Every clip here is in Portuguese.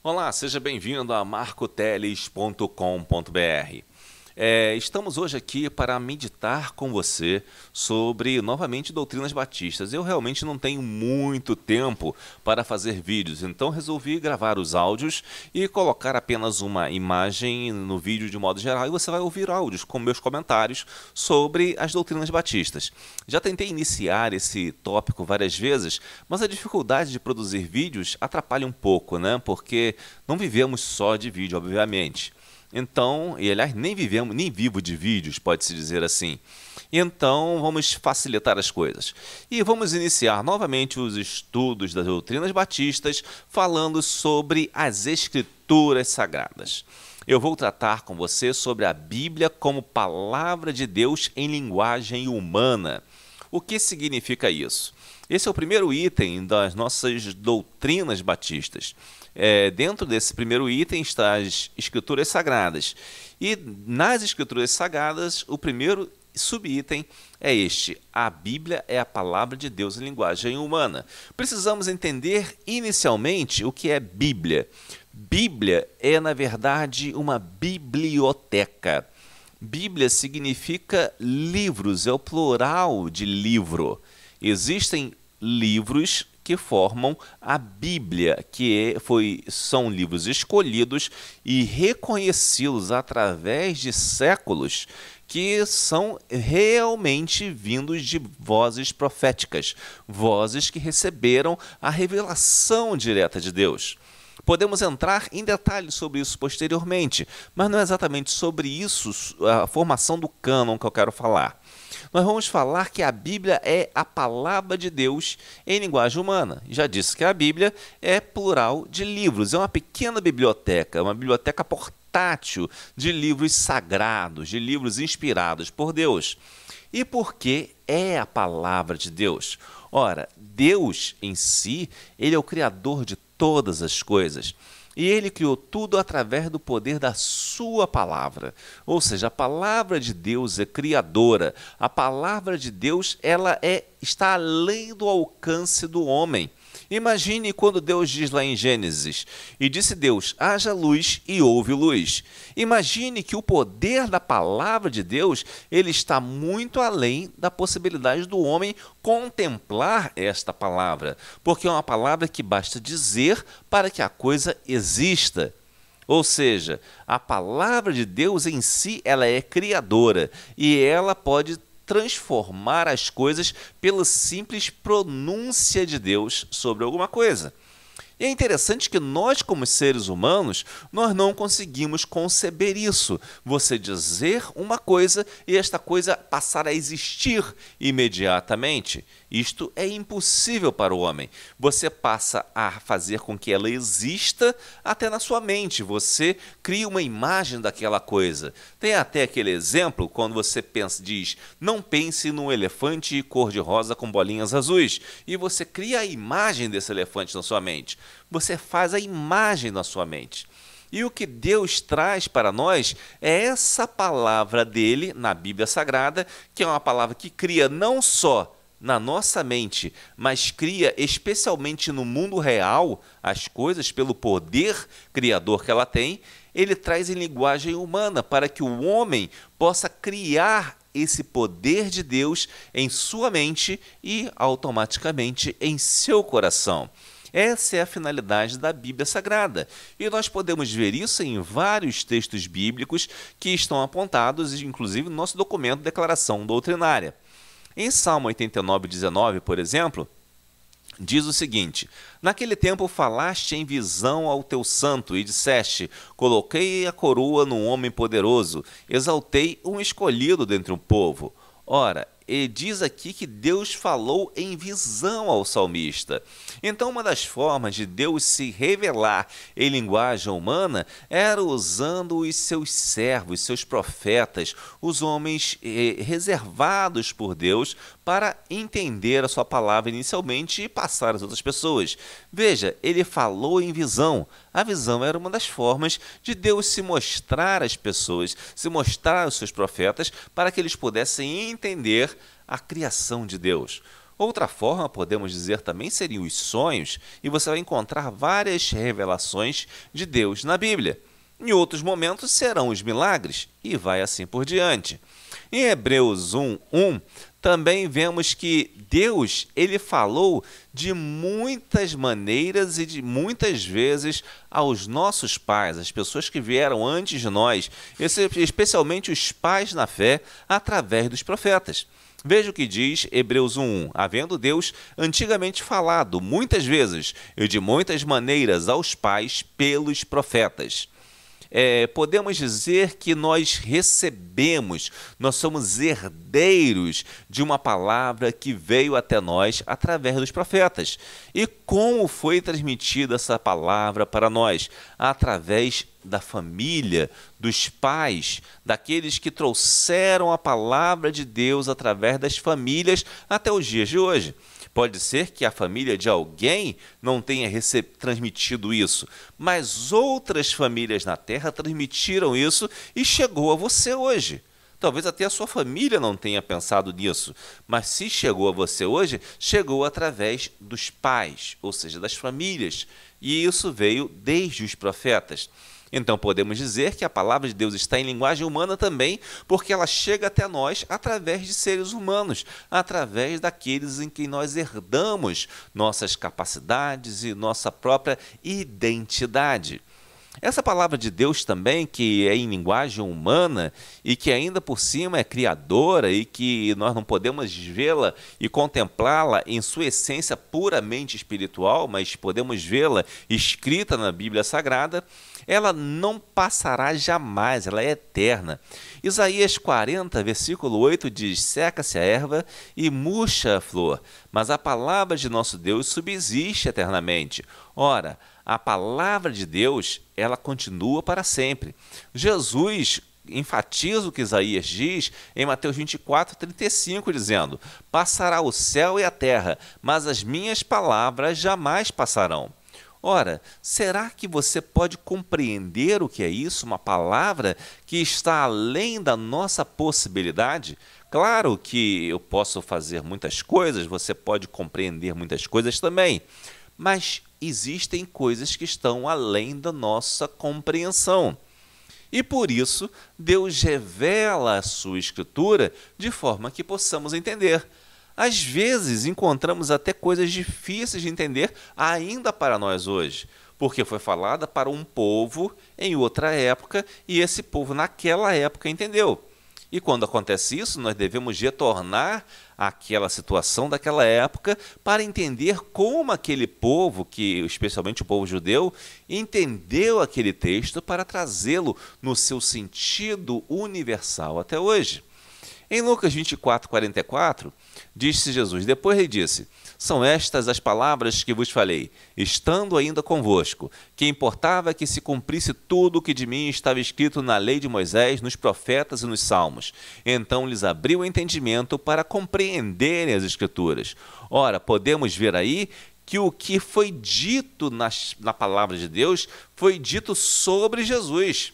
Olá, seja bem-vindo a marcoteles.com.br. Estamos hoje aqui para meditar com você sobre, novamente, doutrinas batistas. Eu realmente não tenho muito tempo para fazer vídeos, então resolvi gravar os áudios e colocar apenas uma imagem no vídeo de modo geral, e você vai ouvir áudios com meus comentários sobre as doutrinas batistas. Já tentei iniciar esse tópico várias vezes, mas a dificuldade de produzir vídeos atrapalha um pouco, né? Porque não vivemos só de vídeo, obviamente. Então, e aliás, nem vivo de vídeos, pode-se dizer assim. Então, vamos facilitar as coisas. E vamos iniciar novamente os estudos das doutrinas batistas, falando sobre as Escrituras Sagradas. Eu vou tratar com você sobre a Bíblia como palavra de Deus em linguagem humana. O que significa isso? Esse é o primeiro item das nossas doutrinas batistas. Dentro desse primeiro item está as Escrituras Sagradas. E nas Escrituras Sagradas, o primeiro subitem é este: a Bíblia é a palavra de Deus em linguagem humana. Precisamos entender inicialmente o que é Bíblia. Bíblia é, na verdade, uma biblioteca. Bíblia significa livros, é o plural de livro. Existem livros que formam a Bíblia, são livros escolhidos e reconhecidos através de séculos, que são realmente vindos de vozes proféticas, vozes que receberam a revelação direta de Deus. Podemos entrar em detalhes sobre isso posteriormente, mas não é exatamente sobre isso, a formação do cânon, que eu quero falar. Nós vamos falar que a Bíblia é a palavra de Deus em linguagem humana. Já disse que a Bíblia é plural de livros, é uma pequena biblioteca, uma biblioteca portátil de livros sagrados, de livros inspirados por Deus. E por que é a palavra de Deus? Ora, Deus em si, ele é o criador de todas as coisas. E ele criou tudo através do poder da sua palavra. Ou seja, a palavra de Deus é criadora. A palavra de Deus está além do alcance do homem. Imagine quando Deus diz lá em Gênesis: e disse Deus, haja luz, e houve luz. Imagine que o poder da palavra de Deus, ele está muito além da possibilidade do homem contemplar esta palavra, porque é uma palavra que basta dizer para que a coisa exista. Ou seja, a palavra de Deus em si, ela é criadora, e ela pode transformar as coisas pela simples pronúncia de Deus sobre alguma coisa. E é interessante que nós, como seres humanos, nós não conseguimos conceber isso. Você dizer uma coisa e esta coisa passar a existir imediatamente. Isto é impossível para o homem. Você passa a fazer com que ela exista até na sua mente. Você cria uma imagem daquela coisa. Tem até aquele exemplo, quando você diz, não pense num elefante cor-de-rosa com bolinhas azuis. E você cria a imagem desse elefante na sua mente. Você faz a imagem na sua mente. E o que Deus traz para nós é essa palavra dele na Bíblia Sagrada, que é uma palavra que cria não só na nossa mente, mas cria especialmente no mundo real as coisas pelo poder criador que ela tem. Ele traz em linguagem humana para que o homem possa criar esse poder de Deus em sua mente e automaticamente em seu coração. Essa é a finalidade da Bíblia Sagrada. E nós podemos ver isso em vários textos bíblicos que estão apontados, inclusive no nosso documento de Declaração Doutrinária. Em Salmo 89:19, por exemplo, diz o seguinte: naquele tempo falaste em visão ao teu santo e disseste, coloquei a coroa num homem poderoso, exaltei um escolhido dentre um povo. Ora, ele diz aqui que Deus falou em visão ao salmista. Então, uma das formas de Deus se revelar em linguagem humana era usando os seus servos, seus profetas, os homens reservados por Deus para entender a sua palavra inicialmente e passar às outras pessoas. Veja, ele falou em visão. A visão era uma das formas de Deus se mostrar às pessoas, se mostrar aos seus profetas, para que eles pudessem entender a criação de Deus. Outra forma, podemos dizer também, seriam os sonhos, e você vai encontrar várias revelações de Deus na Bíblia. Em outros momentos serão os milagres, e vai assim por diante. Em Hebreus 1:1, também vemos que Deus, ele falou de muitas maneiras e de muitas vezes aos nossos pais, as pessoas que vieram antes de nós, especialmente os pais na fé, através dos profetas. Veja o que diz Hebreus 1:1. Havendo Deus antigamente falado muitas vezes e de muitas maneiras aos pais pelos profetas. Podemos dizer que nós recebemos, nós somos herdeiros de uma palavra que veio até nós através dos profetas. E como foi transmitida essa palavra para nós? Através da família, dos pais, daqueles que trouxeram a palavra de Deus através das famílias até os dias de hoje. Pode ser que a família de alguém não tenha transmitido isso, mas outras famílias na Terra transmitiram isso e chegou a você hoje. Talvez até a sua família não tenha pensado nisso, mas se chegou a você hoje, chegou através dos pais, ou seja, das famílias, e isso veio desde os profetas. Então podemos dizer que a palavra de Deus está em linguagem humana também, porque ela chega até nós através de seres humanos, através daqueles em quem nós herdamos nossas capacidades e nossa própria identidade. Essa palavra de Deus também, que é em linguagem humana e que ainda por cima é criadora e que nós não podemos vê-la e contemplá-la em sua essência puramente espiritual, mas podemos vê-la escrita na Bíblia Sagrada, ela não passará jamais, ela é eterna. Isaías 40, versículo 8 diz: seca-se a erva e murcha a flor, mas a palavra de nosso Deus subsiste eternamente. Ora, a palavra de Deus, ela continua para sempre. Jesus enfatiza o que Isaías diz em Mateus 24:35, dizendo: passará o céu e a terra, mas as minhas palavras jamais passarão. Ora, será que você pode compreender o que é isso? Uma palavra que está além da nossa possibilidade? Claro que eu posso fazer muitas coisas, você pode compreender muitas coisas também, mas existem coisas que estão além da nossa compreensão. E por isso, Deus revela a sua Escritura de forma que possamos entender. Às vezes, encontramos até coisas difíceis de entender ainda para nós hoje, porque foi falada para um povo em outra época e esse povo naquela época entendeu. E quando acontece isso, nós devemos retornar àquela situação daquela época para entender como aquele povo, que especialmente o povo judeu, entendeu aquele texto para trazê-lo no seu sentido universal até hoje. Em Lucas 24:44, disse Jesus, depois ele disse: são estas as palavras que vos falei, estando ainda convosco, que importava que se cumprisse tudo o que de mim estava escrito na lei de Moisés, nos profetas e nos salmos. Então lhes abriu o entendimento para compreenderem as Escrituras. Ora, podemos ver aí que o que foi dito na palavra de Deus foi dito sobre Jesus.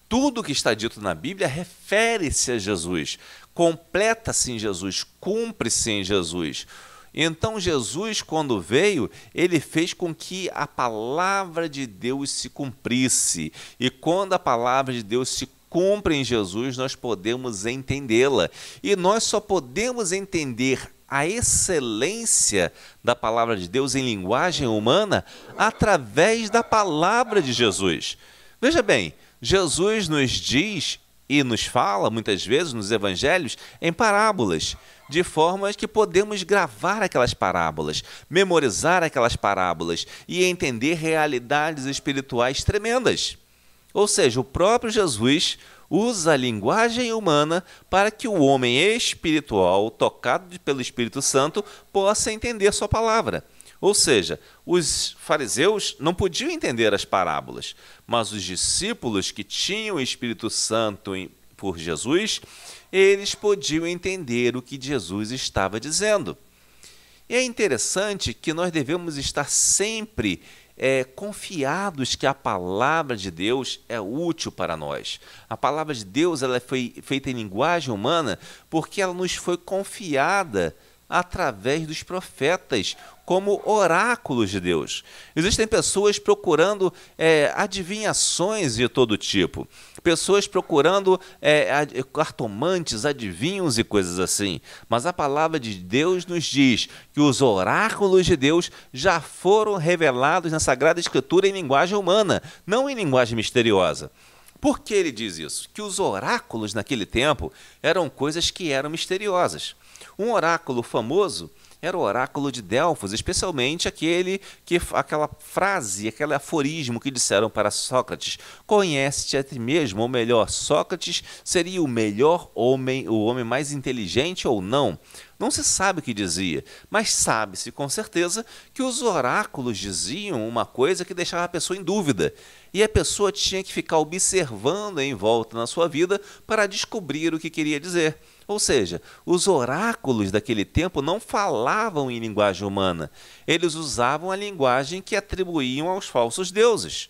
Tudo o que está dito na Bíblia refere-se a Jesus, completa-se em Jesus, cumpre-se em Jesus. Então Jesus, quando veio, ele fez com que a palavra de Deus se cumprisse. E quando a palavra de Deus se cumpre em Jesus, nós podemos entendê-la. E nós só podemos entender a excelência da palavra de Deus em linguagem humana através da palavra de Jesus. Veja bem, Jesus nos diz e nos fala, muitas vezes, nos evangelhos, em parábolas, de forma que podemos gravar aquelas parábolas, memorizar aquelas parábolas e entender realidades espirituais tremendas. Ou seja, o próprio Jesus usa a linguagem humana para que o homem espiritual, tocado pelo Espírito Santo, possa entender sua palavra. Ou seja, os fariseus não podiam entender as parábolas, mas os discípulos que tinham o Espírito Santo por Jesus, eles podiam entender o que Jesus estava dizendo. E é interessante que nós devemos estar sempre confiados que a palavra de Deus é útil para nós. A palavra de Deus ela foi feita em linguagem humana porque ela nos foi confiada através dos profetas, como oráculos de Deus. Existem pessoas procurando adivinhações de todo tipo, pessoas procurando cartomantes, adivinhos e coisas assim. Mas a palavra de Deus nos diz que os oráculos de Deus já foram revelados na Sagrada Escritura em linguagem humana, não em linguagem misteriosa. Por que ele diz isso? Que os oráculos naquele tempo eram coisas que eram misteriosas. Um oráculo famoso era o oráculo de Delfos, especialmente aquela frase, aquele aforismo que disseram para Sócrates: conhece-te a ti mesmo, ou melhor, Sócrates seria o melhor homem, o homem mais inteligente ou não? Não se sabe o que dizia, mas sabe-se com certeza que os oráculos diziam uma coisa que deixava a pessoa em dúvida. E a pessoa tinha que ficar observando em volta na sua vida para descobrir o que queria dizer. Ou seja, os oráculos daquele tempo não falavam em linguagem humana. Eles usavam a linguagem que atribuíam aos falsos deuses.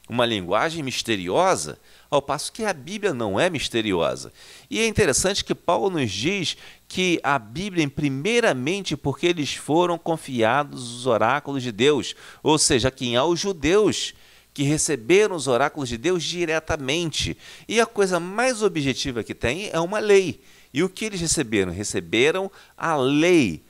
Uma linguagem misteriosa, ao passo que a Bíblia não é misteriosa. E é interessante que Paulo nos diz que a Bíblia, primeiramente, porque eles foram confiados os oráculos de Deus, ou seja, quem aos judeus que receberam os oráculos de Deus diretamente. E a coisa mais objetiva que tem é uma lei. E o que eles receberam? Receberam a lei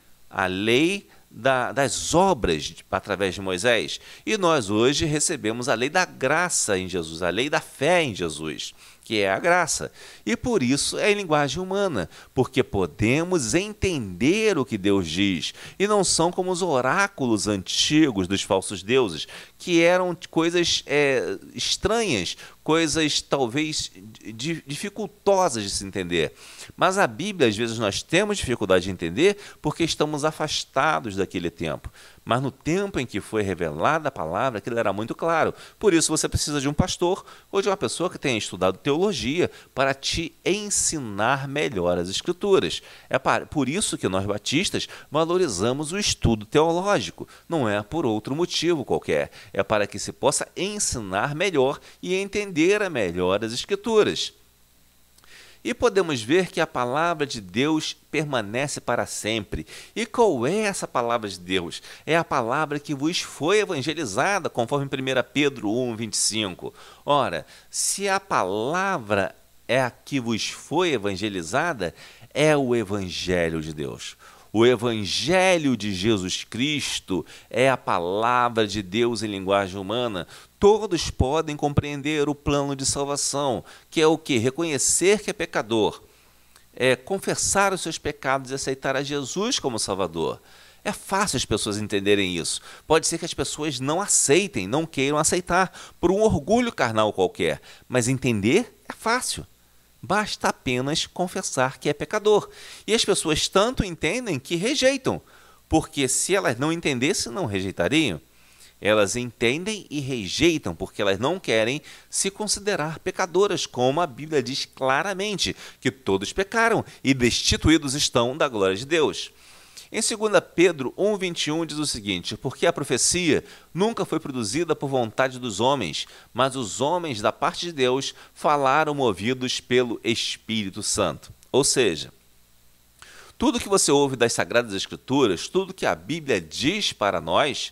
das obras através de Moisés. E nós hoje recebemos a lei da graça em Jesus, a lei da fé em Jesus, que é a graça. E por isso é em linguagem humana, porque podemos entender o que Deus diz. E não são como os oráculos antigos dos falsos deuses, que eram coisas estranhas, coisas talvez dificultosas de se entender. Mas a Bíblia, às vezes, nós temos dificuldade de entender porque estamos afastados daquele tempo. Mas no tempo em que foi revelada a palavra, aquilo era muito claro. Por isso você precisa de um pastor ou de uma pessoa que tenha estudado teologia para te ensinar melhor as Escrituras. É por isso que nós batistas valorizamos o estudo teológico. Não é por outro motivo qualquer. É para que se possa ensinar melhor e entender melhor as Escrituras. E podemos ver que a palavra de Deus permanece para sempre. E qual é essa palavra de Deus? É a palavra que vos foi evangelizada, conforme 1 Pedro 1, 25. Ora, se a palavra é a que vos foi evangelizada, é o Evangelho de Deus. O Evangelho de Jesus Cristo é a palavra de Deus em linguagem humana. Todos podem compreender o plano de salvação, que é o quê? Reconhecer que é pecador, confessar os seus pecados e aceitar a Jesus como Salvador. É fácil as pessoas entenderem isso. Pode ser que as pessoas não aceitem, não queiram aceitar, por um orgulho carnal qualquer, mas entender é fácil. Basta apenas confessar que é pecador. E as pessoas tanto entendem que rejeitam, porque se elas não entendessem, não rejeitariam. Elas entendem e rejeitam porque elas não querem se considerar pecadoras, como a Bíblia diz claramente, que todos pecaram e destituídos estão da glória de Deus. Em 2 Pedro 1, 21 diz o seguinte: porque a profecia nunca foi produzida por vontade dos homens, mas os homens da parte de Deus falaram movidos pelo Espírito Santo. Ou seja, tudo que você ouve das Sagradas Escrituras, tudo que a Bíblia diz para nós,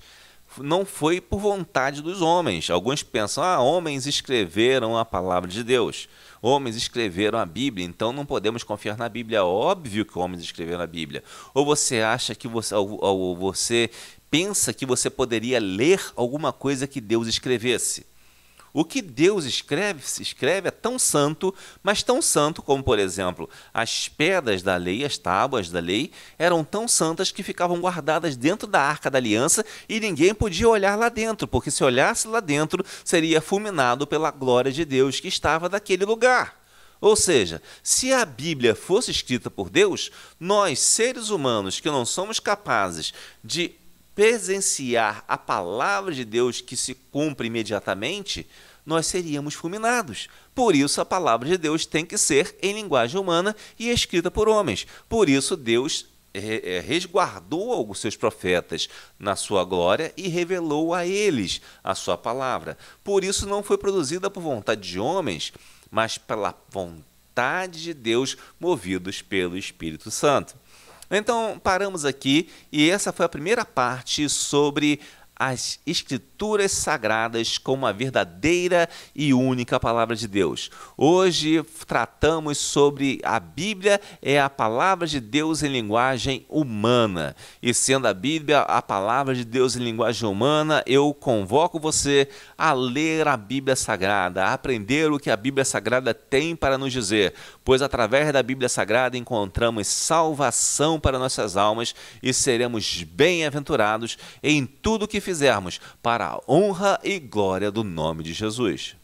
não foi por vontade dos homens. Alguns pensam, homens escreveram a palavra de Deus, homens escreveram a Bíblia, então não podemos confiar na Bíblia. É óbvio que homens escreveram a Bíblia. Ou você acha que você pensa que você poderia ler alguma coisa que Deus escrevesse? O que Deus escreve é tão santo, mas tão santo como, por exemplo, as pedras da lei, as tábuas da lei, eram tão santas que ficavam guardadas dentro da Arca da Aliança e ninguém podia olhar lá dentro, porque se olhasse lá dentro, seria fulminado pela glória de Deus que estava naquele lugar. Ou seja, se a Bíblia fosse escrita por Deus, nós, seres humanos, que não somos capazes de presenciar a palavra de Deus que se cumpre imediatamente, nós seríamos fulminados. Por isso a palavra de Deus tem que ser em linguagem humana e escrita por homens. Por isso Deus resguardou os seus profetas na sua glória e revelou a eles a sua palavra. Por isso não foi produzida por vontade de homens, mas pela vontade de Deus, movidos pelo Espírito Santo. Então, paramos aqui e essa foi a primeira parte sobre as Escrituras Sagradas como a verdadeira e única palavra de Deus. Hoje tratamos sobre a Bíblia é a palavra de Deus em linguagem humana. E sendo a Bíblia a palavra de Deus em linguagem humana, eu convoco você a ler a Bíblia Sagrada, a aprender o que a Bíblia Sagrada tem para nos dizer, pois através da Bíblia Sagrada encontramos salvação para nossas almas e seremos bem-aventurados em tudo que fizermos para a honra e glória do nome de Jesus.